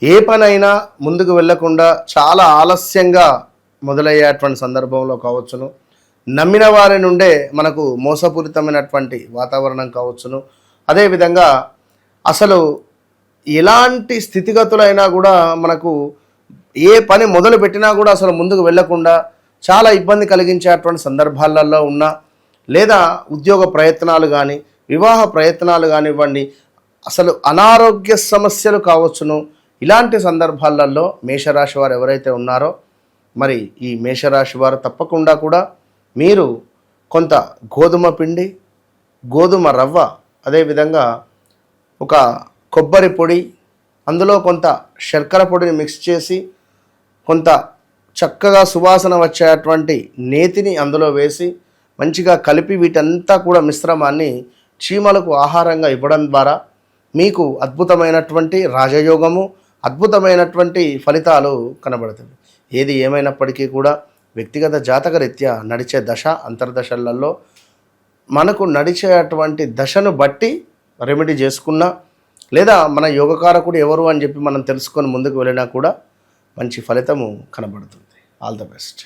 ఏ పనైనా ముందుకు వెళ్ళకుండా చాలా ఆలస్యంగా మొదలయ్యేటువంటి సందర్భంలో కావచ్చును, నమ్మిన వారి నుండే మనకు మోసపూరితమైనటువంటి వాతావరణం కావచ్చును, అదేవిధంగా అసలు ఎలాంటి స్థితిగతులైనా కూడా మనకు ఏ పని మొదలు పెట్టినా కూడా అసలు ముందుకు వెళ్ళకుండా చాలా ఇబ్బంది కలిగించేటువంటి సందర్భాలలో ఉన్న, లేదా ఉద్యోగ ప్రయత్నాలు కానీ వివాహ ప్రయత్నాలు కానివ్వండి, అసలు అనారోగ్య సమస్యలు కావచ్చును, ఇలాంటి సందర్భాలలో మేషరాశి వారు ఎవరైతే ఉన్నారో మరి ఈ మేషరాశి వారు తప్పకుండా కూడా మీరు కొంత గోధుమ పిండి, గోధుమ రవ్వ, అదేవిధంగా ఒక కొబ్బరి పొడి, అందులో కొంత శర్కర పొడిని మిక్స్ చేసి కొంత చక్కగా సువాసన వచ్చేటువంటి నేతిని అందులో వేసి మంచిగా కలిపి వీటంతా కూడా మిశ్రమాన్ని చీమలకు ఆహారంగా ఇవ్వడం ద్వారా మీకు అద్భుతమైనటువంటి రాజయోగము, అద్భుతమైనటువంటి ఫలితాలు కనబడుతుంది. ఏది ఏమైనప్పటికీ కూడా వ్యక్తిగత జాతక రీత్యా నడిచే దశ అంతర్దశలలో మనకు నడిచేటువంటి దశను బట్టి రెమెడీ చేసుకున్నా, లేదా మన యోగకారకుడు ఎవరు అని చెప్పి మనం తెలుసుకొని ముందుకు వెళ్ళినా కూడా మంచి ఫలితము కనబడుతుంది. All the best.